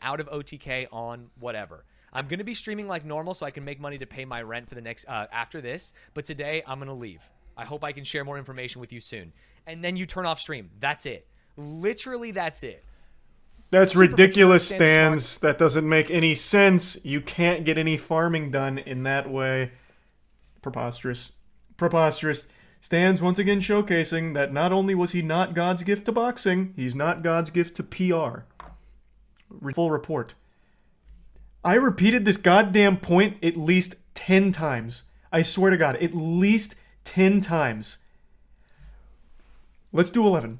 out of OTK on whatever. I'm going to be streaming like normal so I can make money to pay my rent for the next after this. But today I'm going to leave. I hope I can share more information with you soon. And then you turn off stream. That's it. Literally, that's it. That's ridiculous, Stans. That doesn't make any sense. You can't get any farming done in that way. Preposterous. Preposterous. Stans once again showcasing that not only was he not God's gift to boxing, he's not God's gift to PR. Full report. I repeated this goddamn point at least 10 times. I swear to God, at least 10 times. Let's do 11.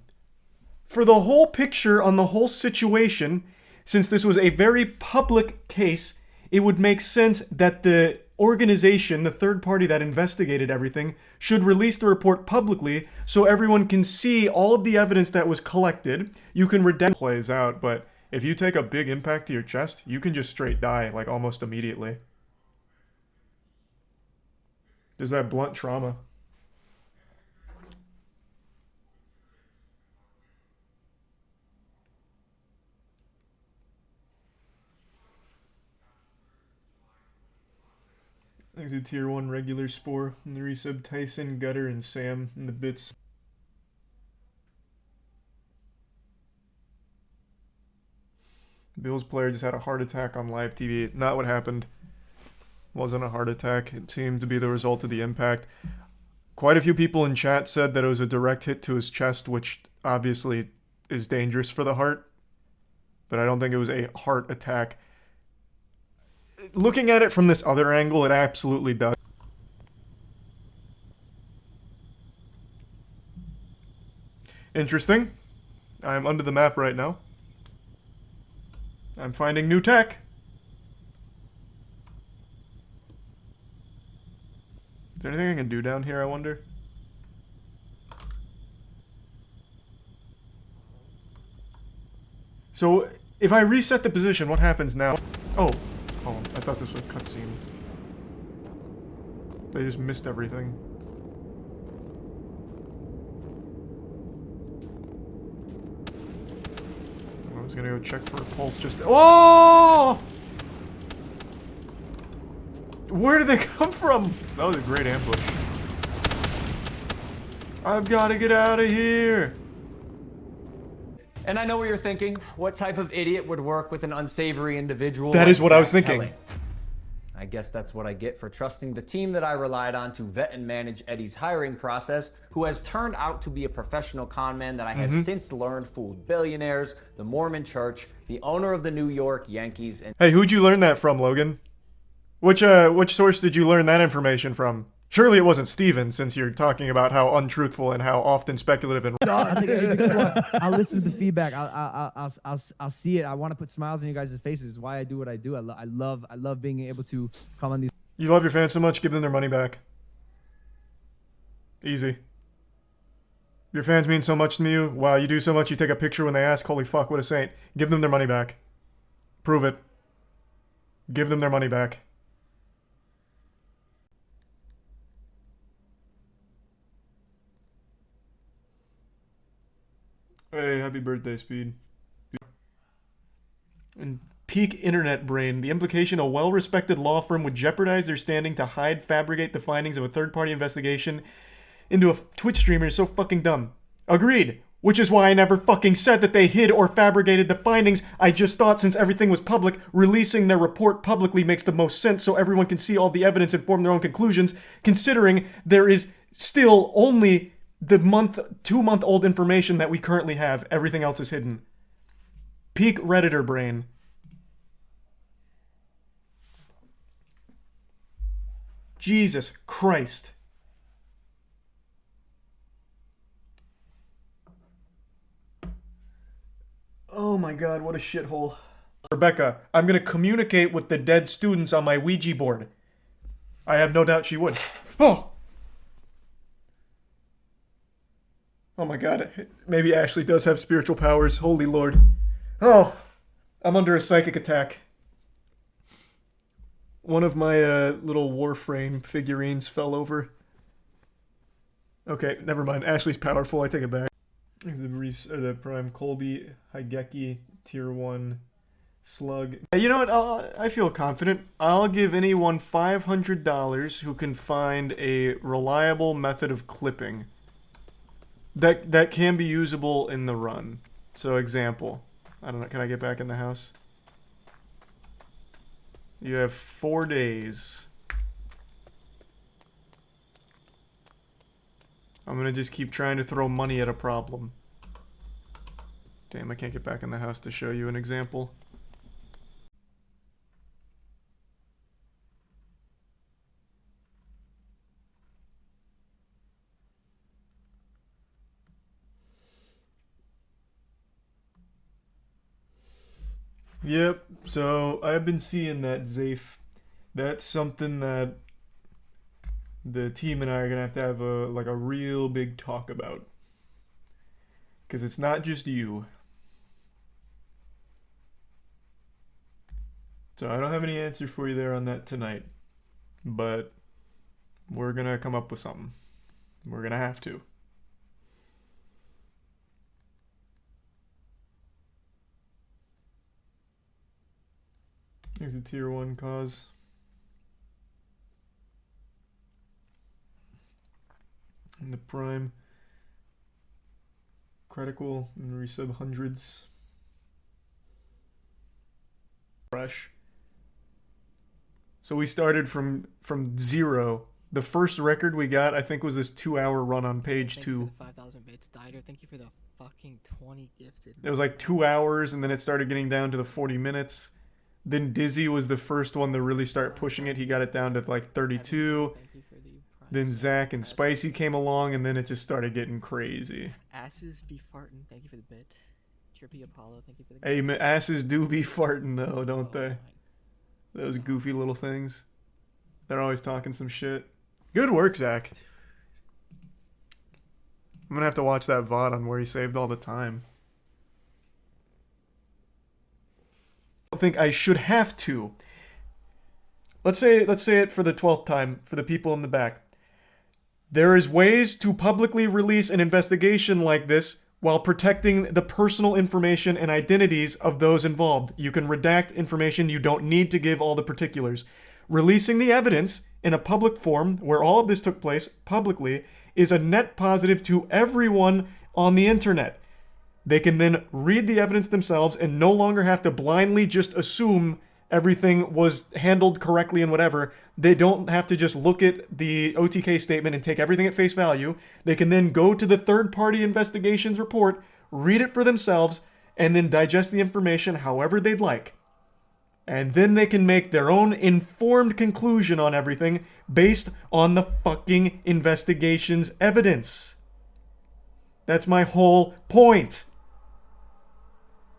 For the whole picture on the whole situation, since this was a very public case, it would make sense that the organization, the third party that investigated everything, should release the report publicly so everyone can see all of the evidence that was collected. You can redemption plays out, but if you take a big impact to your chest, you can just straight die, like almost immediately. There's that blunt trauma. There's a tier 1 regular spore, and the resub Tyson, Gutter, and Sam in the bits. Bills player just had a heart attack on live TV. Not what happened. Wasn't a heart attack. It seemed to be the result of the impact. Quite a few people in chat said that it was a direct hit to his chest, which obviously is dangerous for the heart. But I don't think it was a heart attack. Looking at it from this other angle, it absolutely does. Interesting. I'm under the map right now. I'm finding new tech. Is there anything I can do down here, I wonder? So, if I reset the position, what happens now? Oh, I thought this was a cutscene. They just missed everything. I was gonna go check for a pulse just... Oh! Where did they come from? That was a great ambush. I've got to get out of here. And I know what you're thinking. What type of idiot would work with an unsavory individual? That is what I was thinking. Kelly? I guess that's what I get for trusting the team that I relied on to vet and manage Eddie's hiring process, who has turned out to be a professional conman that I have since learned fooled billionaires, the Mormon Church, the owner of the New York Yankees, and... Hey, who'd you learn that from, Logan? Which source did you learn that information from? Surely it wasn't Steven, since you're talking about how untruthful and how often speculative and... I'll listen to the feedback. I'll see it. I want to put smiles on you guys' faces. It's why I do what I do. I love being able to come on these... You love your fans so much, give them their money back. Easy. Your fans mean so much to you. Wow, you do so much, you take a picture when they ask, holy fuck, what a saint. Give them their money back. Prove it. Give them their money back. Hey, happy birthday, Speed. And peak internet brain. The implication a well-respected law firm would jeopardize their standing to fabricate the findings of a third-party investigation into a Twitch streamer is so fucking dumb. Agreed. Which is why I never fucking said that they hid or fabricated the findings. I just thought since everything was public, releasing their report publicly makes the most sense so everyone can see all the evidence and form their own conclusions, considering there is still only... the 2-month-old information that we currently have. Everything else is hidden. Peak Redditor brain. Jesus Christ. Oh my god, what a shithole. Rebecca, I'm gonna communicate with the dead students on my Ouija board. I have no doubt she would. Oh! Oh my god, maybe Ashley does have spiritual powers. Holy Lord. Oh, I'm under a psychic attack. One of my little Warframe figurines fell over. Okay, never mind. Ashley's powerful. I take it back. The Prime Colby Higeki Tier 1 Slug. You know what? I feel confident. I'll give anyone $500 who can find a reliable method of clipping that can be usable in the run. So, example. I don't know. Can I get back in the house? You have 4 days. I'm gonna just keep trying to throw money at a problem. Damn, I can't get back in the house to show you an example. Yep, so I've been seeing that, Zafe. That's something that the team and I are gonna have a real big talk about. Because it's not just you. So I don't have any answer for you there on that tonight. But we're gonna come up with something. We're gonna have to. Here's a tier 1 cause. And the prime. Critical and resub hundreds. Fresh. So we started from 0. The first record we got, I think, was this 2-hour run on page 2. 5,000 bits. Dyer, thank you for the fucking 20 gifted. It was like 2 hours, and then it started getting down to the 40 minutes. Then Dizzy was the first one to really start pushing it. He got it down to like 32. Then Zach and Spicy came along, and then it just started getting crazy. Asses be farting. Thank you for the bit. Trippy Apollo. Thank you for the Hey, asses do be farting, though, don't they? Those goofy little things. They're always talking some shit. Good work, Zach. I'm gonna have to watch that VOD on where he saved all the time. I don't think I should have to. Let's say it for the 12th time for the people in the back. There is ways to publicly release an investigation like this while protecting the personal information and identities of those involved. You can redact information. You don't need to give all the particulars. Releasing the evidence in a public forum where all of this took place publicly is a net positive to everyone on the internet. They can then read the evidence themselves and no longer have to blindly just assume everything was handled correctly and whatever. They don't have to just look at the OTK statement and take everything at face value. They can then go to the third-party investigations report, read it for themselves, and then digest the information however they'd like. And then they can make their own informed conclusion on everything based on the fucking investigation's evidence. That's my whole point.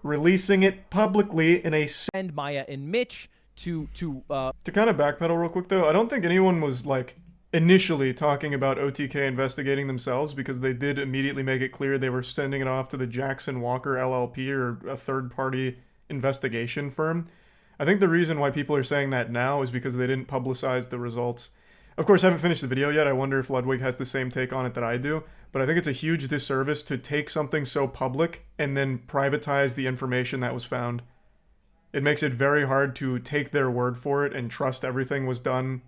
Releasing it publicly in a... And Maya and Mitch to kind of backpedal real quick, though, I don't think anyone was, like, initially talking about OTK investigating themselves, because they did immediately make it clear they were sending it off to the Jackson Walker LLP, or a third-party investigation firm. I think the reason why people are saying that now is because they didn't publicize the results. Of course, I haven't finished the video yet. I wonder if Ludwig has the same take on it that I do. But I think it's a huge disservice to take something so public and then privatize the information that was found. It makes it very hard to take their word for it and trust everything was done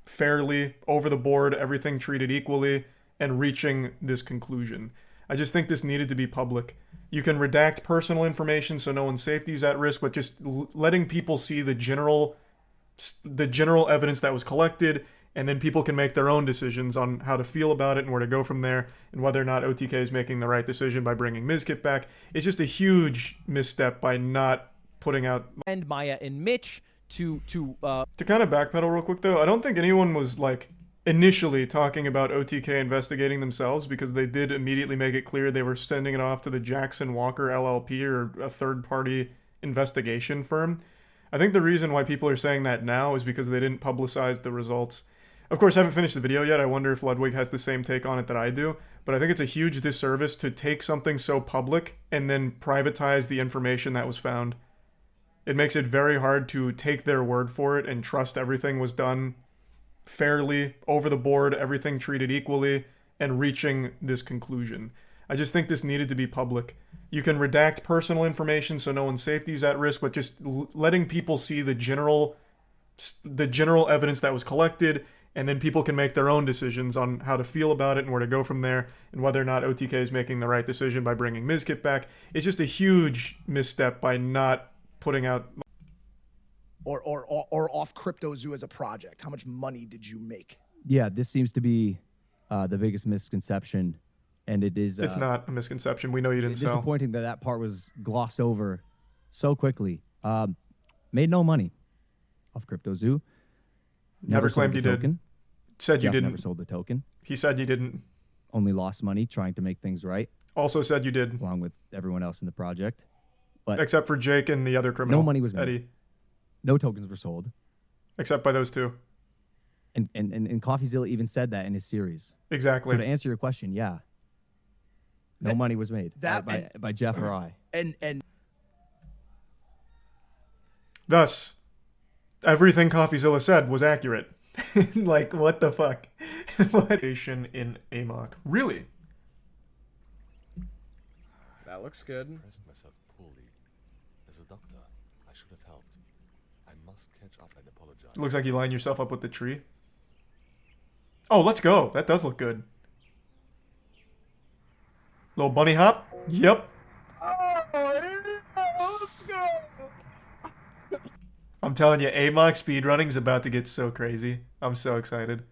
fairly, over the board, everything treated equally, and reaching this conclusion. I just think this needed to be public. You can redact personal information so no one's safety is at risk, but just letting people see the general evidence that was collected, and then people can make their own decisions on how to feel about it and where to go from there, and whether or not OTK is making the right decision by bringing Mizkif back. It's just a huge misstep by not putting out... And Maya and Mitch to kind of backpedal real quick, though, I don't think anyone was, like, initially talking about OTK investigating themselves, because they did immediately make it clear they were sending it off to the Jackson Walker LLP, or a third-party investigation firm. I think the reason why people are saying that now is because they didn't publicize the results. Of course, I haven't finished the video yet. I wonder if Ludwig has the same take on it that I do. But I think it's a huge disservice to take something so public and then privatize the information that was found. It makes it very hard to take their word for it and trust everything was done fairly, over the board, everything treated equally, and reaching this conclusion. I just think this needed to be public. You can redact personal information so no one's safety is at risk, but just letting people see the general evidence that was collected, and then people can make their own decisions on how to feel about it and where to go from there, and whether or not OTK is making the right decision by bringing Mizkif back. It's just a huge misstep by not putting out... Or off CryptoZoo as a project. How much money did you make? Yeah, this seems to be the biggest misconception, and it is... it's not a misconception. We know you didn't sell. Disappointing that that part was glossed over so quickly. Made no money off CryptoZoo. Never claimed you did. Token. Said you Jeff didn't. Never sold the token. He said you didn't. Only lost money trying to make things right, Also said you did. along with everyone else in the project. But Except for Jake and the other criminal. no money was made. Eddie. No tokens were sold. Except by those two. And CoffeeZilla even said that in his series. Exactly. So to answer your question, yeah. No money was made by Jeff or I. And Thus, everything CoffeeZilla said was accurate. Like, what the fuck? What? In Amok. Really? That looks good. Expressed myself poorly. As a doctor, I should have helped. I must catch up and apologize. Looks like you lined yourself up with the tree. Oh, let's go. That does look good. Little bunny hop? Yep. Let's go. I'm telling you, Amok speedrunning is about to get so crazy. I'm so excited.